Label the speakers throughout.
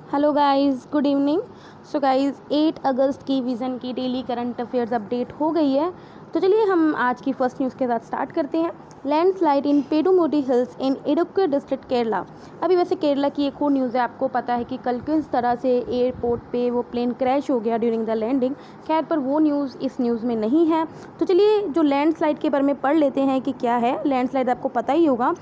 Speaker 1: Hello guys, good evening. So guys, 8 अगस्त की vision की daily current affairs update हो गई है। तो चलिए हम आज की फर्स्ट न्यूज़ के साथ स्टार्ट करते हैं। लैंडस्लाइड इन पेडुमुडी हिल्स इन इडुक्की डिस्ट्रिक्ट केरला। अभी वैसे केरला की एक और न्यूज़ है, आपको पता है कि कल किस तरह से एयरपोर्ट पे वो प्लेन क्रैश हो गया ड्यूरिंग द लैंडिंग। खैर, पर वो न्यूज़ इस न्यूज़ में नहीं है। तो चलिए जो लैंडस्लाइड के बारे में पढ़ लेते हैं कि क्या है। लैंडस्लाइड आपको पता ही होगा।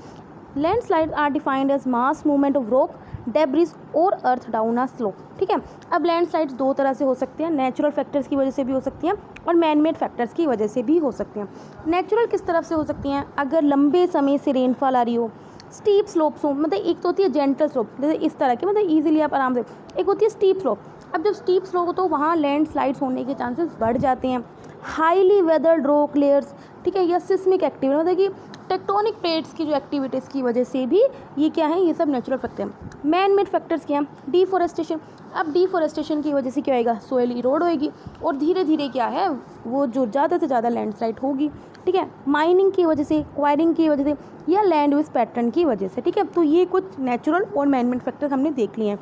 Speaker 1: Landslide are defined as mass movement of rock debris और अर्थ डाउन अ स्लोप। ठीक है, अब लैंडस्लाइड्स दो तरह से हो सकते हैं, नेचुरल फैक्टर्स की वजह से भी हो सकती हैं और मैन मेड फैक्टर्स की वजह से भी हो सकती हैं। नेचुरल किस तरफ से हो सकती हैं? अगर लंबे समय से रेनफॉल आ रही हो, स्टीप स्लोप्स हो, मतलब एक तो होती है जेंटल स्लोप जैसे इस तरह की, मतलब ईजिली आप आराम से, एक होती है स्टीप स्लोप। अब जब स्टीप स्लोप हो तो वहाँ लैंडस्लाइड्स होने के चांसेस बढ़ जाते हैं। हाईली वेदर्ड रॉक लेयर्स, ठीक है, या सिस्मिक एक्टिविटी, मतलब कि टेक्टोनिक प्लेट्स की जो एक्टिविटीज़ की वजह से भी ये क्या है, ये सब नेचुरल फैक्टर हैं। मैन मेड फैक्टर्स क्या हैं? डिफॉरेस्टेशन। अब डिफॉरेस्टेशन की वजह से क्या होएगा? सोइल इरोड होएगी और धीरे धीरे क्या है, वो जो ज़्यादा से ज़्यादा लैंडस्लाइड होगी। ठीक है, माइनिंग की वजह से, क्वायरिंग की वजह से, या लैंड यूज पैटर्न की वजह से। ठीक है, तो ये कुछ नेचुरल और मैन मेड फैक्टर हमने देख लिए हैं।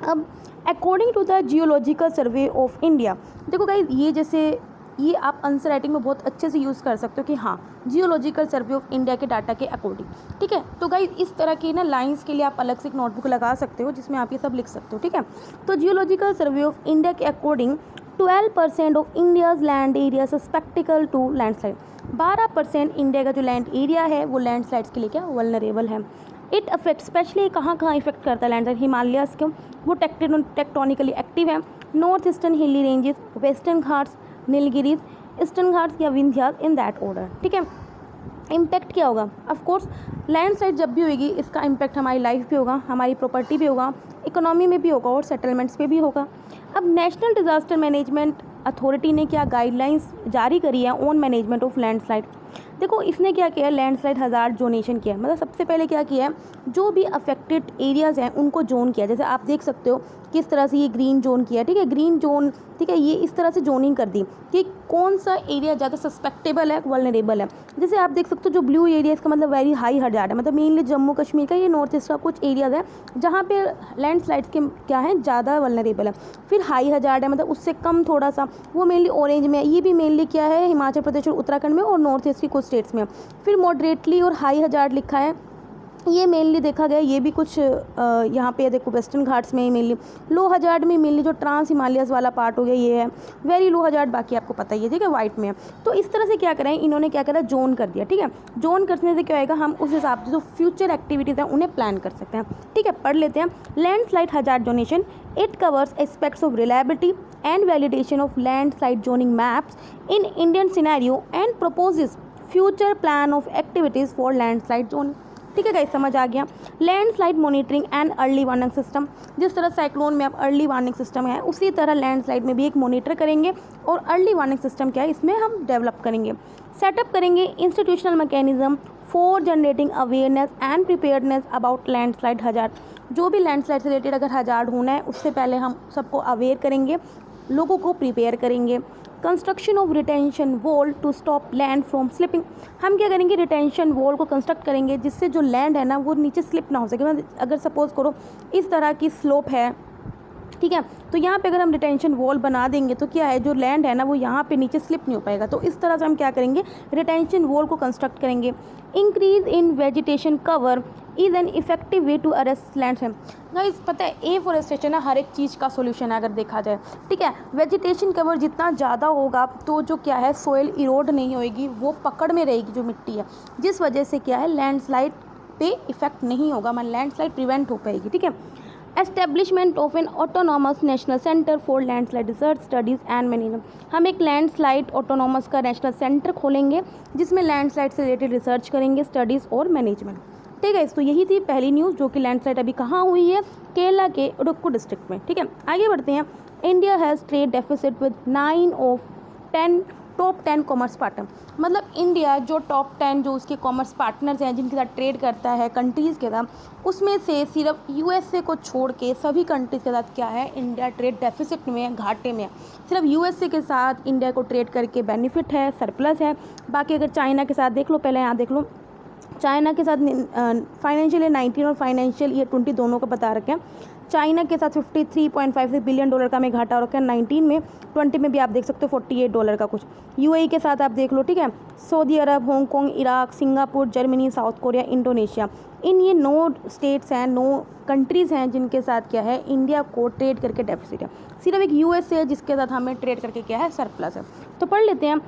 Speaker 1: अब according to the geological survey of India, देखो गाइस, ये जैसे ये आप आंसर राइटिंग में बहुत अच्छे से यूज़ कर सकते हो कि हाँ, जियोलॉजिकल सर्वे ऑफ इंडिया के डाटा के अकॉर्डिंग। ठीक है, तो गाइस इस तरह की ना लाइंस के लिए आप अलग से एक नोटबुक लगा सकते हो जिसमें आप ये सब लिख सकते हो। ठीक है, तो जियोलॉजिकल सर्वे ऑफ इंडिया के according 12% of India's land area susceptible to landslide. 12% India का जो लैंड एरिया है वो लैंडस्लाइड्स के लिए क्या, वल्नरेबल है। इट अफेक्ट स्पेशली कहाँ कहाँ इफेक्ट करता है लैंडस्लाइड? हिमालयाज़ क्यों, वो टेक्टोनिकली एक्टिव है। नॉर्थ ईस्टर्न हिली ranges, western Ghats, Nilgiris, eastern Ghats या विंध्यास, इन दैट ऑर्डर। ठीक है, इम्पैक्ट क्या होगा? ऑफ कोर्स लैंडस्लाइड जब भी होगी इसका इम्पैक्ट हमारी लाइफ पे होगा, हमारी प्रॉपर्टी पे होगा, इकोनॉमी में भी होगा और सेटलमेंट्स पे भी होगा। अब नेशनल डिजास्टर मैनेजमेंट अथॉरिटी ने क्या गाइडलाइंस जारी करी है ऑन मैनेजमेंट ऑफ लैंडस्लाइड? देखो, इसने क्या किया है, लैंडस्लाइड हज़ार्ड जोनेशन किया है। मतलब सबसे पहले क्या किया है, जो भी अफेक्टेड एरियाज़ हैं उनको जोन किया। जैसे आप देख सकते हो किस तरह से ये ग्रीन जोन किया। ठीक है, ग्रीन जोन, ठीक है, ये इस तरह से जोनिंग कर दी कि कौन सा एरिया ज़्यादा सस्पेक्टेबल है, वल्नरेबल है। जैसे आप देख सकते हो जो ब्लू एरिया, इसका मतलब वेरी हाई हजार्ड है, मतलब मेनली जम्मू कश्मीर का, ये नॉर्थ ईस्ट का कुछ एरियाज़ है जहाँ पे लैंडस्लाइड्स के क्या है, ज़्यादा वल्नरेबल है। फिर हाई हजार्ड है, मतलब उससे कम थोड़ा सा, वो मेनली ऑरेंज में है। ये भी मेनली क्या है, हिमाचल प्रदेश और उत्तराखंड में और नॉर्थ ईस्ट की कुछ स्टेट्स में। फिर मॉडरेटली और हाई हजार्ड लिखा है, ये मेनली देखा गया, ये भी कुछ यहाँ पे देखो वेस्टर्न घाट्स में मेनली। लो हजार्ड में मेनली जो ट्रांस हिमालयस वाला पार्ट हो गया ये है। वेरी लो हजार्ड बाकी आपको पता ही है, ठीक है, वाइट में है। तो इस तरह से क्या करें, इन्होंने क्या करा, जोन कर दिया। ठीक है, जोन करने से क्या होगा, हम उस हिसाब से जो फ्यूचर एक्टिविटीज़ हैं उन्हें प्लान कर सकते हैं। ठीक है, पढ़ लेते हैं। Landslide hazard zonation, it covers aspects of reliability and validation of landslide zoning maps in Indian scenario and proposes future plan of activities for landslide zoning. ठीक है गाइस, समझ आ गया। Landslide monitoring and early warning system, जिस तरह cyclone में आप early warning system है, उसी तरह लैंडस्लाइड में भी एक मॉनिटर करेंगे और अर्ली वार्निंग सिस्टम क्या है इसमें हम डेवलप करेंगे। सेटअप करेंगे institutional mechanism for generating awareness and preparedness about landslide hazard. जो भी लैंडस्लाइड से रिलेटेड अगर हजार्ड होना है उससे पहले हम सबको अवेयर करेंगे, लोगों को प्रिपेयर करेंगे। Construction of retention wall to stop land from slipping, हम क्या करेंगे, रिटेंशन वॉल को कंस्ट्रक्ट करेंगे जिससे जो लैंड है ना वो नीचे स्लिप ना हो सके। मतलब अगर सपोज करो इस तरह की स्लोप है, ठीक है, तो यहाँ पे अगर हम रिटेंशन वॉल बना देंगे तो क्या है, जो लैंड है ना वो यहाँ पे नीचे स्लिप नहीं हो पाएगा। तो इस तरह से हम क्या करेंगे, रिटेंशन वॉल को कंस्ट्रक्ट करेंगे। Increase in vegetation cover is an effective way to arrest landslide. Guys पता है, एफॉरेस्टेशन है हर एक चीज़ का सोल्यूशन है अगर देखा जाए। ठीक है, वेजिटेशन कवर जितना ज़्यादा होगा तो जो क्या है, सोइल इरोड नहीं होएगी, वो पकड़ में रहेगी जो मिट्टी है, जिस वजह से क्या है, लैंडस्लाइड पे इफेक्ट नहीं होगा, मतलब लैंडस्लाइड प्रिवेंट हो पाएगी। ठीक है, establishment of N autonomous national centre for landslide research studies and management, हम एक लैंडस्लाइड ऑटोनॉमस का नेशनल सेंटर खोलेंगे जिसमें लैंडस्लाइड से रिलेटेड रिसर्च करेंगे, स्टडीज़ और मैनेजमेंट। ठीक है, तो यही थी पहली न्यूज़ जो कि लैंडस्लाइड अभी कहाँ हुई है, केरला के इडुक्की डिस्ट्रिक्ट में। ठीक है, आगे बढ़ते हैं। India has trade deficit with 9 of 10 top 10 commerce partner, मतलब इंडिया जो टॉप 10 जो उसके कॉमर्स पार्टनर्स हैं जिनके साथ ट्रेड करता है कंट्रीज़ के साथ, उसमें से सिर्फ यूएसए को छोड़ के सभी कंट्रीज़ के साथ क्या है, इंडिया ट्रेड डेफिसिट में है, घाटे में है। सिर्फ यूएसए के साथ इंडिया को ट्रेड करके बेनिफिट है, सरप्लस है। बाकी अगर चाइना के साथ देख लो, पहले यहाँ देख लो, चाइना के साथ फाइनेंशियल ईयर 19 और फाइनेंशियल ईयर 20 दोनों का बता रखे हैं। चाइना के साथ $53.56 बिलियन का हमें घाटा हो रखा है 19 में, 20 में भी आप देख सकते हो $48 का कुछ। यूएई के साथ आप देख लो, ठीक है, Saudi Arab, Hong Kong, Iraq, Singapore, Germany, South Korea, Indonesia, इन ये 9 स्टेट्स हैं, 9 कंट्रीज़ हैं जिनके साथ क्या है इंडिया को ट्रेड करके डेफिसिट है। सिर्फ एक यूएस है जिसके साथ हमें ट्रेड करके क्या है सरप्लस है। तो पढ़ लेते हैं।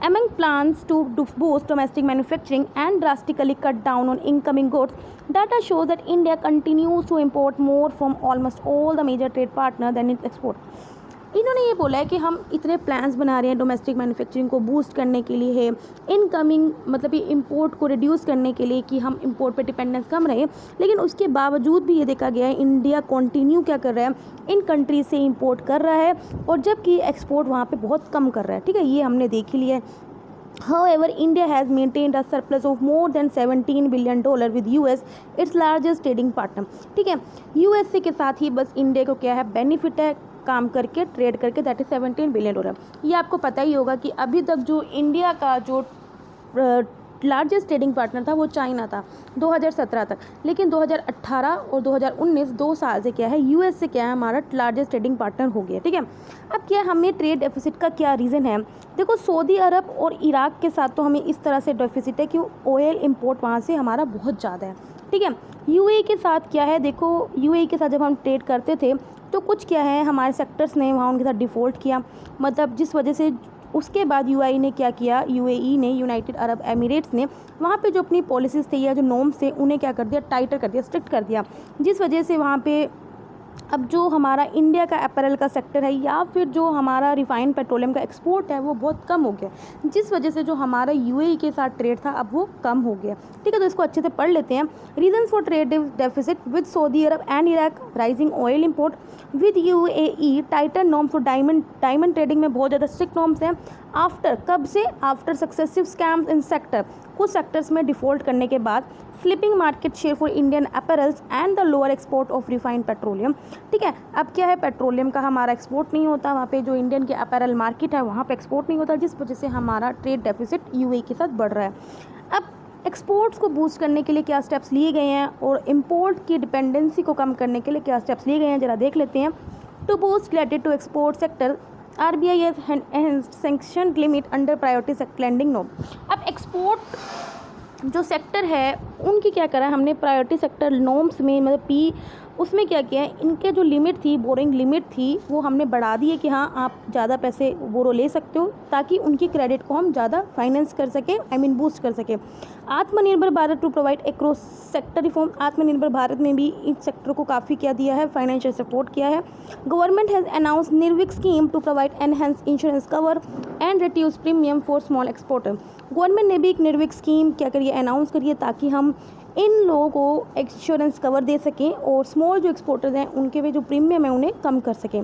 Speaker 1: Among plans to boost domestic manufacturing and drastically cut down on incoming goods, data shows that India continues to import more from almost all the major trade partners than it exports. इन्होंने ये बोला है कि हम इतने plans बना रहे हैं डोमेस्टिक मैन्युफैक्चरिंग को बूस्ट करने के लिए, है इनकमिंग मतलब ये इंपोर्ट को रिड्यूस करने के लिए कि हम इंपोर्ट पे डिपेंडेंस कम रहे, लेकिन उसके बावजूद भी ये देखा गया है इंडिया कंटिन्यू क्या कर रहा है, इन कंट्रीज से इंपोर्ट कर रहा है और जबकि एक्सपोर्ट वहाँ पे बहुत कम कर रहा है। ठीक है, ये हमने देख ही लिया है। However, India has maintained a surplus of more than $17 billion with US, its largest trading partner. ठीक है, यूएसए के साथ ही बस इंडिया को क्या है बेनिफिट है काम करके ट्रेड करके, दैट इज $17 बिलियन। ये आपको पता ही होगा कि अभी तक जो इंडिया का जो लार्जेस्ट ट्रेडिंग पार्टनर था वो चाइना था 2017 तक, लेकिन 2018 और 2019 2 साल से क्या है यूएस से क्या है हमारा लार्जेस्ट ट्रेडिंग पार्टनर हो गया। ठीक है, अब क्या हमें ट्रेड डेफिसिट का क्या रीज़न है? देखो, सऊदी अरब और इराक के साथ तो हमें इस तरह से डेफिसिट है कि ऑयल इंपोर्ट वहाँ से हमारा बहुत ज़्यादा है। ठीक है, यूएई के साथ क्या है, देखो यूएई के साथ जब हम ट्रेड करते थे तो कुछ क्या है हमारे सेक्टर्स ने वहाँ उनके साथ डिफ़ॉल्ट किया, मतलब जिस वजह से उसके बाद यूएई ने क्या किया, यूएई ने यूनाइटेड अरब एमिरेट्स ने वहाँ पे जो अपनी पॉलिसीज़ थे या जो नॉर्म्स थे उन्हें क्या कर दिया, टाइटर कर दिया, स्ट्रिक्ट कर दिया, जिस वजह से वहाँ पे अब जो हमारा इंडिया का अपैरल का सेक्टर है या फिर जो हमारा रिफाइंड पेट्रोलियम का एक्सपोर्ट है वो बहुत कम हो गया, जिस वजह से जो हमारा यूएई के साथ ट्रेड था अब वो कम हो गया। ठीक है, तो इसको अच्छे से पढ़ लेते हैं। Reasons for trade deficit with Saudi Arab and Iraq, rising oil import with UAE, tighter norms for diamond trading में बहुत ज़्यादा स्ट्रिक्ट नॉर्म्स हैं। आफ्टर कब से, after successive scams in sector, कुछ सेक्टर्स में डिफ़ॉल्ट करने के बाद, slipping market share for Indian apparels and the lower export of refined petroleum. ठीक है, अब क्या है पेट्रोलियम का हमारा एक्सपोर्ट नहीं होता, वहाँ पे जो इंडियन के अपैरल मार्केट है वहाँ पे एक्सपोर्ट नहीं होता, जिस वजह से हमारा ट्रेड डेफिसिट यूएई के साथ बढ़ रहा है। अब एक्सपोर्ट्स को बूस्ट करने के लिए क्या स्टेप्स लिए गए हैं और इम्पोर्ट की डिपेंडेंसी को कम करने के लिए क्या स्टेप्स लिए गए हैं, ज़रा देख लेते हैं। To boost related to export sector, RBI has sanctioned limit under priority sector lending norm। अब एक्सपोर्ट जो सेक्टर है उनकी क्या करा है हमने प्रायोरिटी सेक्टर नॉर्म्स में, मतलब पी उसमें क्या किया है, इनके जो लिमिट थी, बोरिंग लिमिट थी, वो हमने बढ़ा दी है कि हाँ आप ज़्यादा पैसे बोरो ले सकते हो ताकि उनकी क्रेडिट को हम ज़्यादा फाइनेंस कर सकें, बूस्ट कर सकें। Atmanirbhar Bharat to provide across sector reform, Atmanirbhar Bharat में भी इन सेक्टर को काफ़ी क्या दिया है, फाइनेंशियल सपोर्ट किया है। Government has announce Nirvik scheme to provide enhance insurance cover and reduce premium for small exporter. Government ने भी एक निर्विक स्कीम क्या करिए, अनाउंस करिए ताकि हम इन लोगों को इंश्योरेंस कवर दे सकें और स्मॉल जो एक्सपोर्टर्स हैं उनके भी जो प्रीमियम है उन्हें कम कर सकें।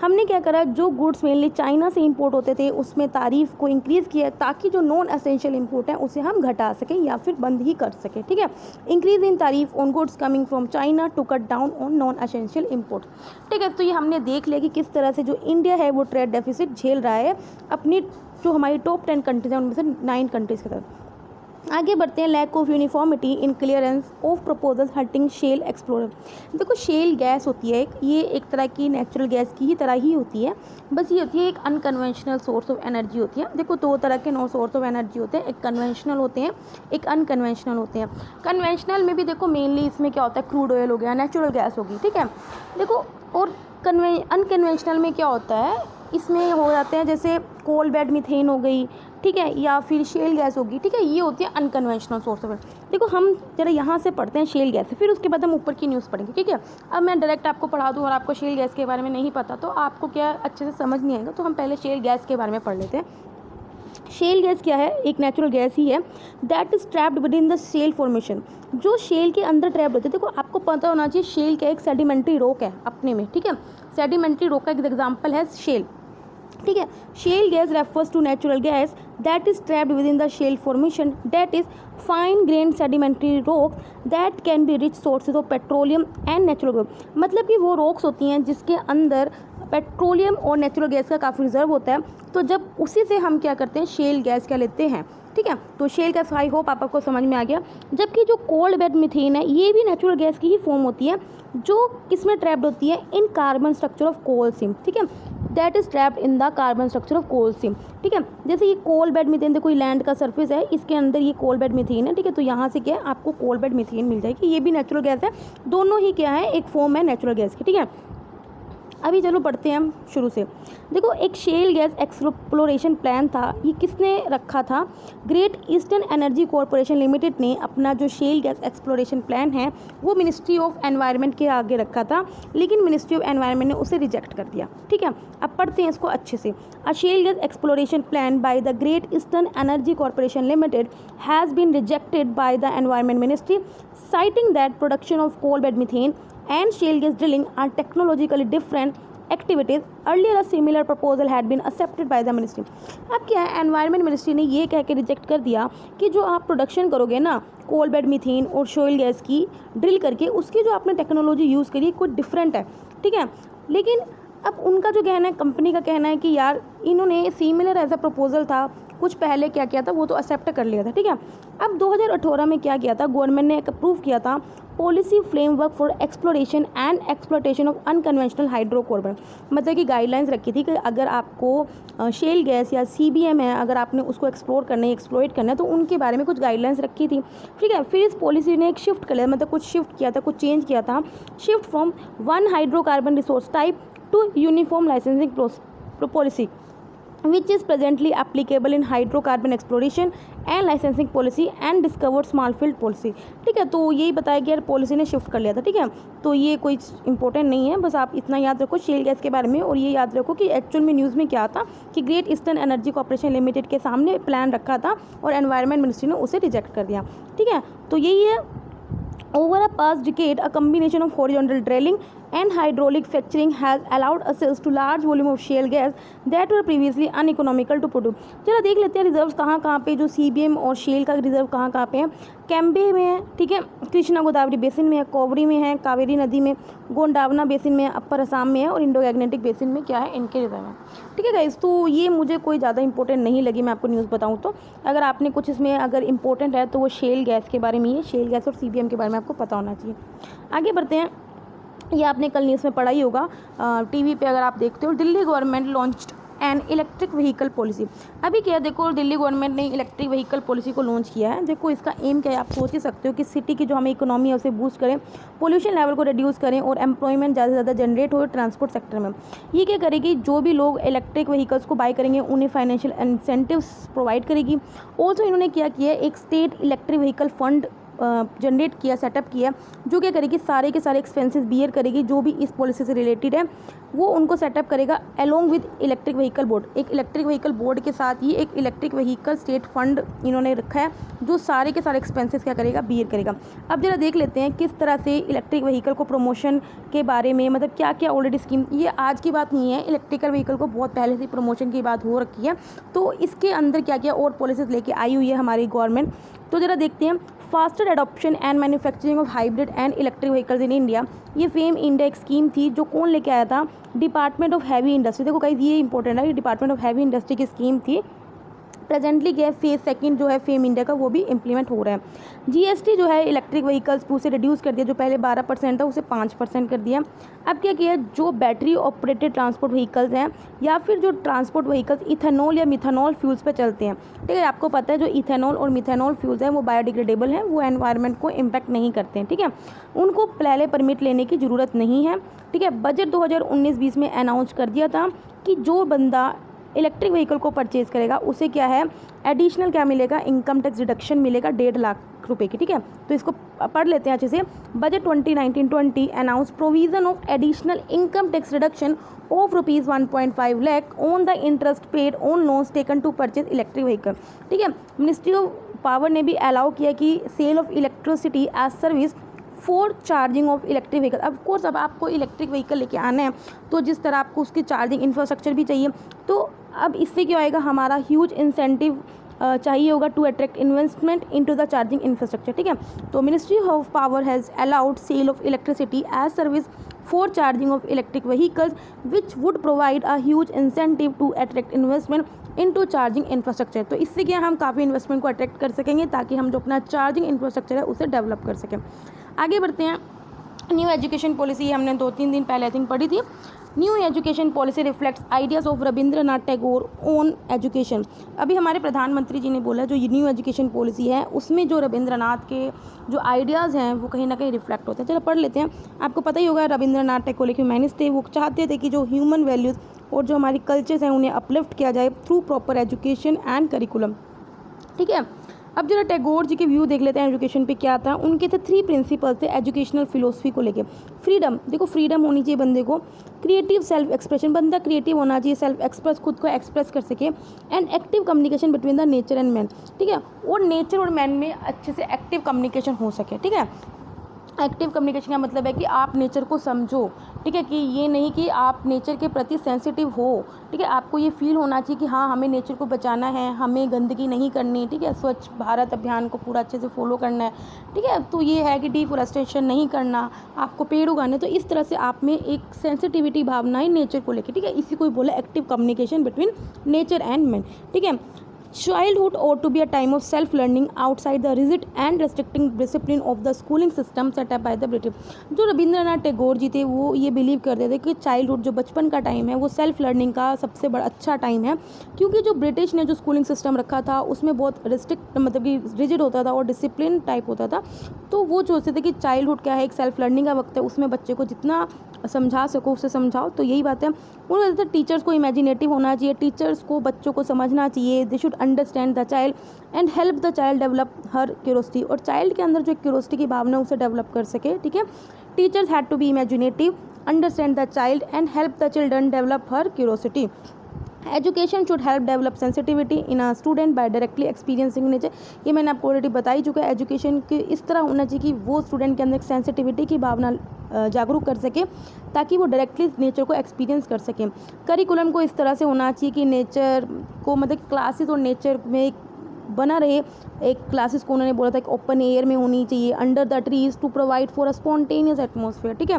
Speaker 1: हमने क्या करा, जो गुड्स मेनली चाइना से इंपोर्ट होते थे उसमें तारीफ़ को इंक्रीज़ किया ताकि जो नॉन एसेंशियल इंपोर्ट है उसे हम घटा सकें या फिर बंद ही कर सकें। ठीक है, increase in tariff on goods coming from China to cut down on non essential import. ठीक है, तो ये हमने देख लिया कि किस तरह से जो इंडिया है वो ट्रेड डेफिसिट झेल रहा है अपनी जो हमारी टॉप 10 कंट्रीज हैं उनमें से 9 कंट्रीज़ के साथ। आगे बढ़ते हैं। Lack of uniformity in clearance of proposal hurting shale explorer. देखो, शेल गैस होती है ये एक तरह की नेचुरल गैस की ही तरह ही होती है, बस ये होती है एक अनकन्वेंशनल सोर्स ऑफ एनर्जी होती है। देखो, 2 तरह के सोर्स ऑफ एनर्जी होते हैं, एक कन्वेंशनल होते हैं, एक अनकन्वेंशनल होते हैं। कन्वेंशनल में भी देखो मेनली इसमें क्या होता है, क्रूड ऑयल हो गया, नेचुरल गैस होगी। ठीक है, देखो, और अनकन्वेंशनल में क्या होता है, इसमें हो जाते हैं जैसे कोल बेड मीथेन हो गई, ठीक है, या फिर शेल गैस होगी। ठीक है, ये होती है अनकन्वेंशनल सोर्स ऑफ। देखो, हम जरा यहाँ से पढ़ते हैं शेल गैस, फिर उसके बाद हम ऊपर की न्यूज़ पढ़ेंगे। ठीक है, अब मैं डायरेक्ट आपको पढ़ा दूँ और आपको शेल गैस के बारे में नहीं पता तो आपको क्या अच्छे से समझ नहीं आएगा, तो हम पहले शेल गैस के बारे में पढ़ लेते हैं। शेल गैस क्या है, एक नेचुरल गैस ही है that is trapped within the shale formation, जो शेल के अंदर ट्रैप्ड होते हैं। देखो, आपको पता होना चाहिए शेल क्या एक सेडिमेंट्री रॉक है अपने में। ठीक है, सेडिमेंट्री रॉक का एक एग्जाम्पल है शेल। ठीक है, shale gas refers to natural gas that is trapped within the shale formation that is fine grain sedimentary rocks that can be rich sources of petroleum and natural gas. मतलब कि वो rocks होती हैं जिसके अंदर petroleum और natural gas का काफ़ी रिजर्व होता है, तो जब उसी से हम क्या करते हैं शेल गैस क्या लेते हैं, ठीक है। तो शेल गैस आई होप आपको समझ में आ गया। जबकि जो कोल्ड बेड मीथेन है ये भी नेचुरल गैस की ही फॉर्म होती है, जो किसमें ट्रैप्ड होती है, in carbon structure of coal seam, ठीक है, that is trapped in the carbon structure of coal seam, ठीक है। जैसे ये कोल बेड मीथेन, देखो लैंड का सरफेस है, इसके अंदर ये कोल बेड मीथेन है, ठीक है। तो यहाँ से क्या है आपको कोल बेड मीथेन मिल जाएगी, ये भी नेचुरल गैस है, दोनों ही क्या है एक फॉर्म है नेचुरल गैस की, ठीक है। अभी चलो पढ़ते हैं हम शुरू से। देखो एक शेल गैस एक्सप्लोरेशन प्लान था, ये किसने रखा था, great Eastern Energy Corporation limited ने अपना जो शेल गैस एक्सप्लोरेशन प्लान है वो मिनिस्ट्री ऑफ एनवायरनमेंट के आगे रखा था, लेकिन मिनिस्ट्री ऑफ एनवायरनमेंट ने उसे रिजेक्ट कर दिया, ठीक है। अब पढ़ते हैं इसको अच्छे से। A shale gas exploration plan by the Great Eastern Energy Corporation Limited has been rejected by the environment ministry, citing that production of coal bed methane and shale gas drilling are technologically different activities. Earlier a similar proposal had been accepted by the ministry. अब क्या है environment ministry ने ये कह के reject कर दिया कि जो आप प्रोडक्शन करोगे ना कोल बेड मीथेन और शोयल गैस की ड्रिल करके, उसकी जो आपने टेक्नोलॉजी यूज़ करी कोई डिफरेंट है, ठीक है। लेकिन अब उनका जो कहना है, कंपनी का कहना है कि यार इन्होंने सिमिलर एज अ प्रपोजल था कुछ पहले क्या किया था वो तो एक्सेप्ट कर लिया था, ठीक है। अब 2018 में क्या किया था, गवर्नमेंट ने एक अप्रूव किया था policy framework for exploration and exploitation of unconventional hydrocarbon, मतलब कि गाइडलाइंस रखी थी कि अगर आपको शेल गैस या CBM है, अगर आपने उसको एक्सप्लोर करना है, एक्सप्लोइट करना है, तो उनके बारे में कुछ गाइडलाइंस रखी थी, ठीक है। फिर इस पॉलिसी ने एक शिफ्ट कर लिया, मतलब कुछ शिफ्ट किया था, कुछ चेंज किया था, shift from one hydrocarbon resource type two uniform licensing policy which is presently applicable in hydrocarbon exploration and licensing policy and discovered small field policy, ठीक है। तो यही बताया गया पॉलिसी ने शिफ्ट कर लिया था, ठीक है। तो ये कोई इंपॉर्टेंट नहीं है, बस आप इतना याद रखो शेल गैस के बारे में, और ये याद रखो कि एक्चुअल में न्यूज़ में क्या था कि great Eastern energy corporation limited के सामने प्लान रखा था और एनवायरनमेंट मिनिस्ट्री ने उसे रिजेक्ट कर दिया, ठीक है। तो यही है। Over a past decade, a combination of horizontal drilling and hydraulic fracturing has allowed access to large volume of shale gas that were previously uneconomical to produce. चलो देख लेते हैं रिजर्व्स कहाँ पे, जो CBM और शेल का रिजर्व कहाँ पे है। कैम्बे में है, ठीक है, कृष्णा गोदावरी बेसिन में है, कोवरी में है, कावेरी नदी में, गोंडावना बेसिन में है, अपर असम में है, और इंडो गैंगनेटिक बेसिन में क्या है इनके रिजर्व है, ठीक है गाइस। तो ये मुझे कोई ज़्यादा इंपॉर्टेंट नहीं लगी, मैं आपको न्यूज़ बताऊँ तो। अगर आपने कुछ इसमें अगर इंपॉर्टेंट है तो वो शेल गैस के बारे में ही है, शेल गैस और CBM के बारे में आपको पता होना चाहिए। आगे बढ़ते हैं। ये आपने कल न्यूज़ में पढ़ा ही होगा, TV पे अगर आप देखते हो, Delhi government launched an electric vehicle policy. अभी क्या देखो दिल्ली गवर्नमेंट ने इलेक्ट्रिक व्हीकल पॉलिसी को लॉन्च किया है। देखो इसका एम क्या है, आप सोच ही सकते हो कि सिटी की जो हमें इकोनॉमी है उसे बूस्ट करें, पोल्यूशन लेवल को रिड्यूस करें और एम्प्लॉयमेंट ज़्यादा से ज़्यादा जनरेट हो ट्रांसपोर्ट सेक्टर में। ये क्या करेगी, जो भी लोग इलेक्ट्रिक व्हीकल्स को बाय करेंगे उन्हें फाइनेंशियल इंसेंटिव्स प्रोवाइड करेगी। ऑल्सो इन्होंने क्या किया है, एक state electric vehicle fund generate किया, सेटअप किया, जो क्या करेगी सारे के सारे एक्सपेंसेस बियर करेगी, जो भी इस पॉलिसी से रिलेटेड है वो उनको सेटअप करेगा along with electric vehicle board. एक इलेक्ट्रिक व्हीकल बोर्ड के साथ ही एक इलेक्ट्रिक व्हीकल स्टेट फंड इन्होंने रखा है, जो सारे के सारे एक्सपेंसेस क्या करेगा, बियर करेगा। अब जरा देख लेते हैं किस तरह से इलेक्ट्रिक व्हीकल को प्रमोशन के बारे में, मतलब क्या क्या ऑलरेडी स्कीम, ये आज की बात नहीं है, इलेक्ट्रिकल व्हीकल को बहुत पहले से प्रमोशन की बात हो रखी है। तो इसके अंदर क्या क्या और पॉलिसीज लेके आई हुई है हमारी गवर्नमेंट, तो जरा देखते हैं। Faster adoption and manufacturing of hybrid and electric vehicles in India, ये फेम इंडिया एक स्कीम थी जो कौन लेके आया था, डिपार्टमेंट ऑफ हैवी इंडस्ट्री। देखो गाइस ये इंपॉर्टेंट है, ये डिपार्टमेंट ऑफ हैवी इंडस्ट्री की स्कीम थी। प्रेजेंटली क्या है, फेज सेकंड जो है फेम इंडिया का वो भी इम्प्लीमेंट हो रहा है। GST जो है इलेक्ट्रिक व्हीकल्स पे उसे रिड्यूस कर दिया, जो पहले 12% था उसे 5% कर दिया। अब क्या किया, जो बैटरी ऑपरेटेड ट्रांसपोर्ट व्हीकल्स हैं या फिर जो ट्रांसपोर्ट व्हीकल्स इथेनॉल या मिथेनॉल फ्यूल्स पे चलते हैं, ठीक है, आपको पता है जो इथेनॉल और मिथेनॉल फ्यूल्स हैं वो बायोडिग्रेडेबल हैं, वो एनवायरनमेंट को इम्पैक्ट नहीं करते हैं, ठीक है, उनको पहले परमिट लेने की ज़रूरत नहीं है, ठीक है। बजट 2019-20 में अनाउंस कर दिया था कि जो बंदा इलेक्ट्रिक व्हीकल को परचेज़ करेगा उसे क्या है एडिशनल क्या मिलेगा, इनकम टैक्स रिडक्शन मिलेगा 1.5 लाख रुपए की, ठीक है। तो इसको पढ़ लेते हैं अच्छे से। Budget 2019-20 announce provision of additional income tax reduction of rupees 1.5 lakh on the interest paid on loans taken to purchase electric vehicle, ठीक है। मिनिस्ट्री ऑफ पावर ने भी अलाउ किया कि sale of electricity as service for charging of electric vehicle. Of course अब आपको electric vehicle लेके आना है तो जिस तरह आपको उसकी चार्जिंग इंफ्रास्ट्रक्चर भी चाहिए, तो अब इससे क्या होएगा, हमारा ह्यूज इंसेंटिव चाहिए होगा to attract investment into the charging infrastructure, ठीक है। तो ministry of power has allowed sale of electricity as service for charging of electric vehicles, which would provide a huge incentive to attract investment into charging infrastructure। तो इससे क्या हम काफ़ी investment को attract कर सकेंगे ताकि हम जो अपना चार्जिंग इंफ्रास्ट्रक्चर है उसे डेवलप कर सकें। आगे बढ़ते हैं। न्यू एजुकेशन पॉलिसी हमने 2-3 दिन पहले आई थिंक पढ़ी थी। New education policy reflects ideas of Rabindranath Tagore on education. अभी हमारे प्रधानमंत्री जी ने बोला जो ये न्यू एजुकेशन पॉलिसी है उसमें जो रविंद्रनाथ के जो आइडियाज़ हैं वो कहीं ना कहीं रिफ्लेक्ट होते हैं। चलो पढ़ लेते हैं। आपको पता ही होगा रविंद्रनाथ टैगोर एक ह्यूमैनिस्ट थे। वो चाहते थे कि जो ह्यूमन वैल्यूज़ और जो हमारी कल्चर्स हैं उन्हें अपलिफ्ट किया जाए through proper education and curriculum. ठीक है, अब जरा टैगोर जी के व्यू देख लेते हैं एजुकेशन पे क्या था। उनके थे 3 प्रिंसिपल्स थे एजुकेशनल फिलोसफी को लेके। फ्रीडम, देखो फ्रीडम होनी चाहिए बंदे को। क्रिएटिव सेल्फ एक्सप्रेशन, बंदा क्रिएटिव होना चाहिए, सेल्फ एक्सप्रेस खुद को एक्सप्रेस कर सके। And active communication between the nature and man. ठीक है, और नेचर और मैन में अच्छे से एक्टिव कम्युनिकेशन हो सके। ठीक है, एक्टिव कम्युनिकेशन का मतलब है कि आप नेचर को समझो। ठीक है, कि ये नहीं कि आप नेचर के प्रति सेंसिटिव हो। ठीक है, आपको ये फील होना चाहिए कि हाँ हमें नेचर को बचाना है, हमें गंदगी नहीं करनी। ठीक है, स्वच्छ भारत अभियान को पूरा अच्छे से फॉलो करना है। ठीक है, तो ये है कि डिफॉरेस्टेशन नहीं करना, आपको पेड़ उगाने। तो इस तरह से आप में एक सेंसिटिविटी भावना है नेचर को लेकर। ठीक है, इसी को बोला active communication between nature and man. ठीक है, childhood ought to be a time of self learning outside the rigid and restricting discipline of the schooling system set up by the British। जो रविंद्रनाथ टैगोर जी थे वो ये बिलीव करते थे कि childhood जो बचपन का टाइम है वो सेल्फ लर्निंग का सबसे बड़ा अच्छा टाइम है, क्योंकि जो ब्रिटिश ने जो स्कूलिंग सिस्टम रखा था उसमें बहुत रिस्ट्रिक्ट मतलब कि रिजिड होता था और डिसिप्लिन टाइप होता था। तो वो सोचते थे कि चाइल्डहुड क्या है, एक सेल्फ लर्निंग का वक्त है, उसमें बच्चे को जितना समझा सको उसे समझाओ। तो यही बात है। उन्होंने वजह से टीचर्स को इमेजिनेटिव होना चाहिए, टीचर्स को बच्चों को समझना चाहिए। They should understand the child and help the child develop her curiosity, और चाइल्ड के अंदर जो क्यूरोसिटी की भावना है उसे डेवलप कर सके। ठीक है, teachers had to be imaginative, understand the child and help the children develop her curiosity. Education should help develop sensitivity in a student by directly experiencing nature. ये मैंने आपको ऑलरेडी बता ही चुका है। एजुकेशन के इस तरह होना चाहिए कि वो स्टूडेंट के अंदर सेंसिटिविटी की भावना जागरूक कर सके ताकि वो डायरेक्टली नेचर को एक्सपीरियंस कर सकें। करिकुलम को इस तरह से होना चाहिए कि नेचर को मतलब क्लासेस और नेचर में एक बना रहे। एक क्लासेस को उन्होंने बोला था कि ओपन एयर में होनी चाहिए, under the trees to provide for a spontaneous atmosphere. ठीक है,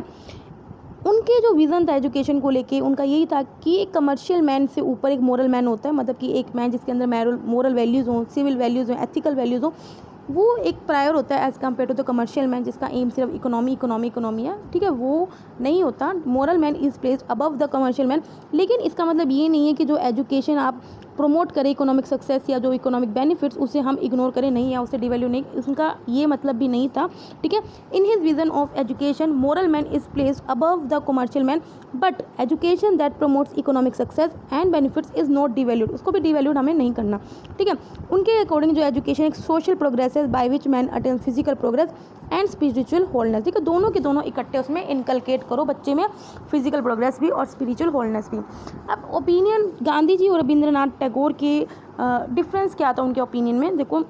Speaker 1: उनके जो विज़न था एजुकेशन को लेके उनका यही था कि एक कमर्शियल मैन से ऊपर एक मोरल मैन होता है, मतलब कि एक मैन जिसके अंदर मोरल वैल्यूज़ हों, सिविल वैल्यूज़ हों, एथिकल वैल्यूज़ हों, वो एक प्रायर होता है as compare to the commercial man जिसका एम सिर्फ इकोनॉमी है। ठीक है, वो नहीं होता। Moral man is placed above the commercial man. लेकिन इसका मतलब ये नहीं है कि जो एजुकेशन आप प्रमोट करें इकोनॉमिक सक्सेस या जो इकोनॉमिक बेनिफिट्स उसे हम इग्नोर करें नहीं या उसे डिवैल्यू नहीं, उनका ये मतलब भी नहीं था। ठीक है, in his vision of education moral man is placed above the commercial man, but education that promotes economic success and benefits is not devalued, उसको भी डिवैल्यूड हमें नहीं करना। ठीक है, उनके अकॉर्डिंग जो एजुकेशन एक सोशल प्रोग्रेस है by which man attains physical progress and spiritual wholeness. ठीक है, दोनों के दोनों इकट्ठे उसमें इनकलकेट करो बच्चे में, फिजिकल प्रोग्रेस भी और स्पिरिचुअल होलनेस भी। अब ओपिनियन गांधी जी और रविंद्रनाथ टैगोर के डिफरेंस क्या था उनके ओपिनियन में। देखो,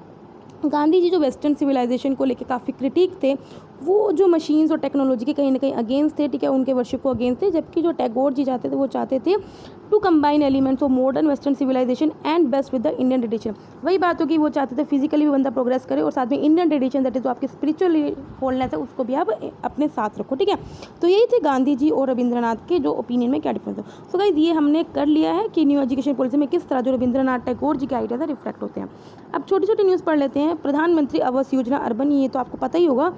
Speaker 1: गांधी जी जो वेस्टर्न सिविलाइजेशन को लेके काफ़ी क्रिटिक थे, वो जो मशीन्स और टेक्नोलॉजी के कहीं ना कहीं अगेंस्ट थे। ठीक है, उनके वर्शिप को अगेंस्ट थे। जबकि जो टैगोर जी चाहते थे वो चाहते थे to combine elements of modern western civilisation and best with the Indian tradition. वही बात होगी, वो चाहते थे फिजिकली भी बंदा प्रोग्रेस करे और साथ में इंडियन ट्रेडिशन दैट इज जो आपकी स्पिरिचुअल होलनेस है उसको भी आप अपने साथ रखो। ठीक है, तो यही थे गांधी जी और रविंद्रनाथ के जो ओपिनियन में क्या डिफरेंस है। सो गाइस, ये हमने कर लिया है कि न्यू एजुकेशन पॉलिसी में किस तरह जो रविंद्रनाथ टैगोर जी के आइडिया था रिफ्लेक्ट होते हैं। अब छोटी छोटी न्यूज़ पढ़ लेते हैं। प्रधानमंत्री आवास योजना अर्बन, ये तो आपको पता ही होगा।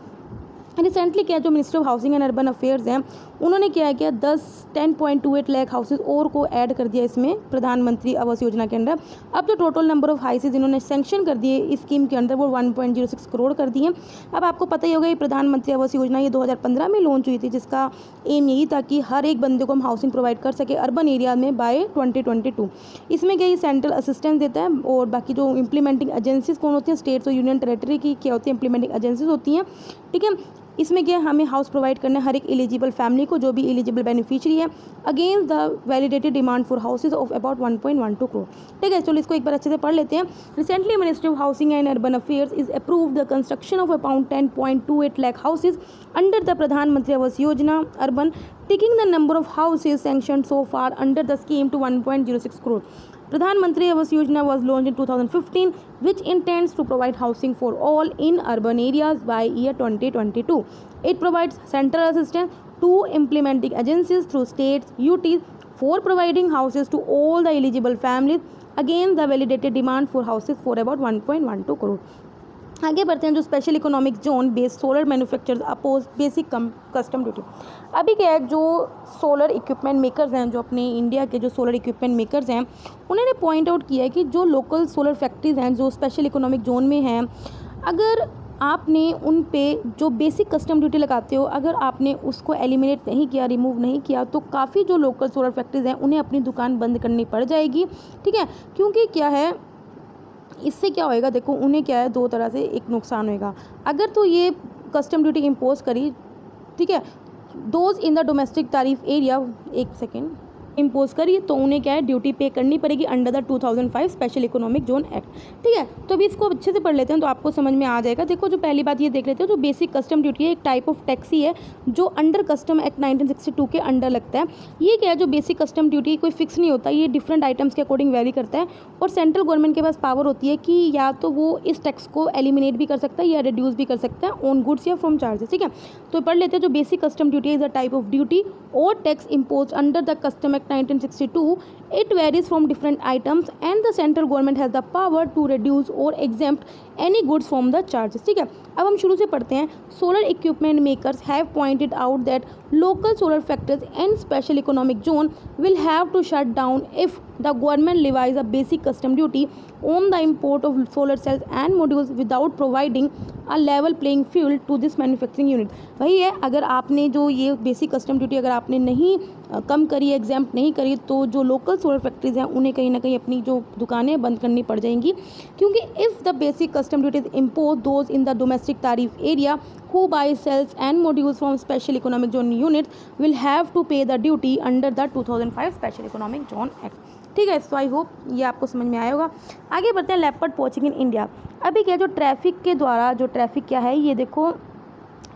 Speaker 1: रिसेंटली क्या जो ministry of housing and urban affairs हैं उन्होंने क्या किया 10.28 लाख हाउसेज और को ऐड कर दिया इसमें प्रधानमंत्री आवास योजना के अंदर। अब जो टोटल नंबर ऑफ हाउसेज इन्होंने सैंक्शन कर दिए इस स्कीम के अंदर वो 1.06 करोड़ कर दिए। अब आपको पता ही होगा ये प्रधानमंत्री आवास योजना ये 2015 में लॉन्च हुई थी, जिसका एम यही था कि हर एक बंदे को हम हाउसिंग प्रोवाइड कर सके अर्बन एरिया में बाय 2022। इसमें क्या ये सेंट्रल असिस्टेंस देता है और बाकी जो इंप्लीमेंटिंग एजेंसीज कौन होती हैं, स्टेट्स और यूनियन टेरेटरी की क्या होती है इंप्लीमेंटिंग एजेंसीज होती हैं। ठीक है, इसमें क्या हमें हाउस प्रोवाइड करना है हर एक एलिजिबल फैमिली को जो भी एलिजिबल बेनिफिशियरी है against the validated demand for houses of about 1.12 crore. ठीक है, चलो इसको एक बार अच्छे से पढ़ लेते हैं। Recently ministry of housing and urban affairs is approve the construction of about 10.28 lakh houses under the प्रधानमंत्री Awas Yojana urban, taking the number of houses sanctioned so far under the scheme to 1.06 crore. Pradhan Awas Yojana was launched in 2015, which intends to provide housing for all in urban areas by year 2022. It provides central assistance to implementing agencies through states UTs for providing houses to all the eligible families against the validated demand for houses for about 1.12 crore. आगे बढ़ते हैं। जो special economic zone based solar manufacturers oppose basic custom duty. अभी क्या है, जो solar equipment makers हैं, जो अपने इंडिया के जो सोलर इक्विपमेंट मेकर्स हैं, उन्होंने पॉइंट आउट किया है कि जो लोकल सोलर फैक्ट्रीज हैं जो स्पेशल इकोनॉमिक जोन में हैं, अगर आपने उन पे जो बेसिक कस्टम ड्यूटी लगाते हो, अगर आपने उसको एलिमिनेट नहीं किया, रिमूव नहीं किया, तो काफ़ी जो लोकल सोलर फैक्ट्रीज हैं उन्हें अपनी दुकान बंद करनी पड़ जाएगी। ठीक है, क्योंकि क्या है, इससे क्या होएगा, देखो उन्हें क्या है, दो तरह से एक नुकसान होएगा। अगर तो ये कस्टम ड्यूटी इम्पोज करी, ठीक है, दोज इन द डोमेस्टिक तारीफ एरिया, एक सेकेंड, इम्पोज करी, तो उन्हें क्या है, ड्यूटी पे करनी पड़ेगी under the 2005 special economic zone act. ठीक है, तो अभी इसको अच्छे से पढ़ लेते हैं तो आपको समझ में आ जाएगा। देखो, जो पहली बात ये देख लेते हैं, जो बेसिक कस्टम ड्यूटी है एक टाइप ऑफ टैक्स ही है जो अंडर कस्टम एक्ट 1962 के अंडर लगता है। ये क्या है, जो बेसिक कस्टम ड्यूटी कोई फिक्स नहीं होता, ये डिफरेंट आइटम्स के अकॉर्डिंग वेरी करता है और सेंट्रल गवर्नमेंट के पास पावर होती है कि या तो वो इस टैक्स को एलिमिनेट भी कर सकता है या रिड्यूस भी कर सकता है ऑन गुड्स या फ्रॉम चार्जेस। ठीक है, तो पढ़ लेते हैं। जो basic custom duty is a type of duty or tax imposed under the Custom Act 1962. It varies from different items and the central government has the power to reduce or exempt any goods from the charges. ठीक है, अब हम शुरू से पढ़ते हैं। Solar equipment makers have pointed out that local solar factories and special economic zone will have to shut down if the government levies a basic custom duty on the import of solar cells and modules without providing a level playing field to this manufacturing unit। वही है, अगर आपने जो ये basic custom duty अगर आपने नहीं कम करी, एग्जाम्प्ट नहीं करी, तो जो लोकल सोलर फैक्ट्रीज हैं उन्हें कहीं ना कहीं अपनी जो दुकानें बंद करनी पड़ जाएंगी, क्योंकि if the basic custom duty is impose those in the domestic तारीफ area who buy cells and modules from special economic zone units will have to pay the duty under the 2005 special economic zone act। ठीक है, सो I hope ये आपको समझ में आया होगा। आगे बढ़ते हैं। Leopard poaching in India. अभी क्या, जो ट्रैफिक के द्वारा, जो ट्रैफिक क्या है, ये देखो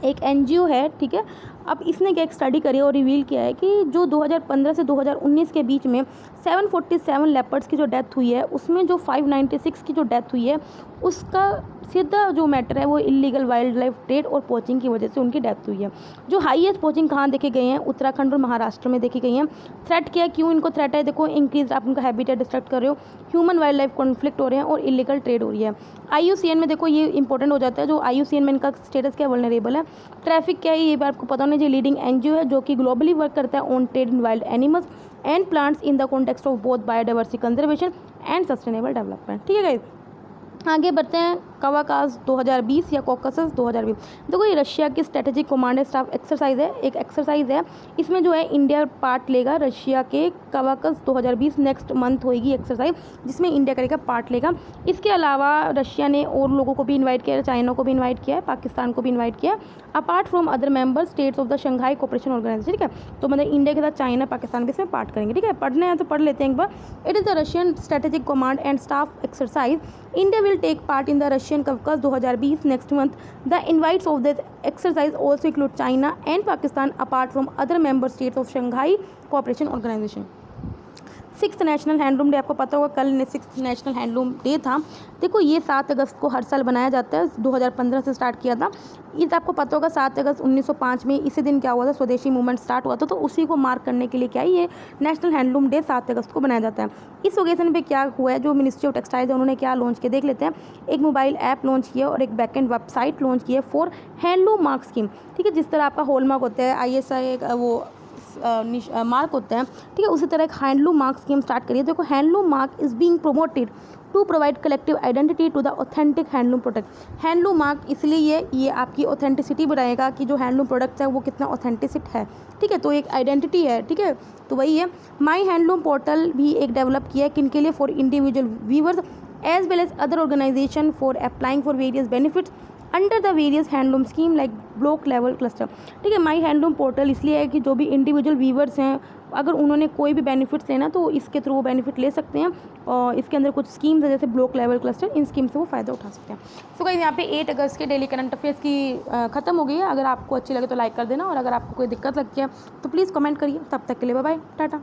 Speaker 1: एक एनजीओ है, ठीक है। अब इसने क्या एक स्टडी करी और रिवील किया है कि जो 2015 से 2019 के बीच में 747 लेपर्ड्स की जो डेथ हुई है, उसमें जो 596 की जो डेथ हुई है, उसका सीधा जो मैटर है वो इलीगल वाइल्ड लाइफ ट्रेड और पोचिंग की वजह से उनकी डेथ हुई है। जो हाईएस्ट पोचिंग कहाँ देखे गए हैं, उत्तराखंड और महाराष्ट्र में देखी गई हैं। थ्रेट क्या है, क्यों इनको थ्रेट है, देखो इंक्रीज आप उनका हैबिटेट डिस्ट्रक्ट कर रहे हो, ह्यूमन वाइल्ड लाइफ कॉन्फ्लिक्ट हो रहे हैं और इलीगल ट्रेड हो रही है। IUCN में देखो ये इंपॉर्टेंट हो जाता है, जो IUCN में इनका स्टेटस क्या वल्नरेबल है। ट्रैफिक क्या है, ये भी आपको पता होना चाहिए। लीडिंग एनजीओ है जो कि ग्लोबली वर्क करता है on trade in wild animals and plants in the context of both biodiversity conservation and sustainable development. ठीक है गाइस, आगे बढ़ते हैं। कवाकास 2020 या कॉकसस 2020। देखो ये रशिया की स्ट्रेटेजिक कमांड स्टाफ एक्सरसाइज है, एक एक्सरसाइज है। इसमें जो है इंडिया पार्ट लेगा। रशिया के कवाकस 2020 नेक्स्ट मंथ होएगी एक्सरसाइज, जिसमें इंडिया करेगा पार्ट लेगा। इसके अलावा रशिया ने और लोगों को भी इन्वाइट किया है, चाइना को भी इन्वाइट किया है, पाकिस्तान को भी इन्वाइट किया है, apart from other member states of the Shanghai Cooperation Organisation. ठीक है, तो मतलब इंडिया के साथ चाइना पाकिस्तान भी इसमें पार्ट करेंगे। ठीक है, पढ़ना है तो पढ़ लेते हैं एक बार। It is the Russian strategic command and staff exercise. India will take part in the Russian Kavkaz 2020 next month. The invites of this exercise also include China and Pakistan apart from other member states of Shanghai Cooperation Organization। 6th national handloom day, आपको पता होगा कल 6th national handloom day था। देखो ये 7 अगस्त को हर साल बनाया जाता है, 2015 से स्टार्ट किया था। इस आपको पता होगा 7 अगस्त 1905 में इसी दिन क्या हुआ था, स्वदेशी मूवमेंट स्टार्ट हुआ था। तो उसी को मार्क करने के लिए क्या है, ये नेशनल हैंडलूम डे 7 अगस्त को बनाया जाता है। इस ओकेजन पे क्या हुआ है, जो मिनिस्ट्री ऑफ टेक्सटाइल्स है उन्होंने क्या लॉन्च किया देख लेते हैं। एक मोबाइल ऐप लॉन्च किया और एक बैकएंड वेबसाइट लॉन्च किया फॉर हैंडलूम मार्क स्कीम। ठीक है, जिस तरह आपका हॉलमार्क होता है, ISI वो मार्क होता है, ठीक है, उसी तरह एक हैंडलूम मार्क स्कीम स्टार्ट करिए। देखो handloom mark is being promoted to provide collective identity to the authentic handloom product. Handloom mark इसलिए ये आपकी ऑथेंटिसिटी बढ़ाएगा कि जो हैंडलूम प्रोडक्ट है वो कितना ऑथेंटिसिट है। ठीक है, तो एक आइडेंटिटी है। ठीक है, तो वही है। माई हैंडलूम पोर्टल भी एक डेवलप किया है, किनके लिए, for individual weavers as well as other organisation for applying for various benefits under the various handloom scheme like block level cluster. ठीक है, माई हैंडलूम पोर्टल इसलिए है कि जो भी इंडिविजुअल वीवर्स हैं, अगर उन्होंने कोई भी बेनिफिट्स लेना तो इसके थ्रू वो बेनिफिट ले सकते हैं। और इसके अंदर कुछ स्कीम्स है जैसे ब्लॉक लेवल क्लस्टर, इन स्कीम से वो फ़ायदा उठा सकते हैं। सो गाइस, यहाँ पे 8 अगस्त के डेली करंट अफेयर्स की ख़त्म हो गई है। अगर आपको अच्छी लगे तो लाइक कर देना, और अगर आपको कोई दिक्कत लगती है तो प्लीज़ कमेंट करिए। तब तक के लिए बाय बाय, टाटा।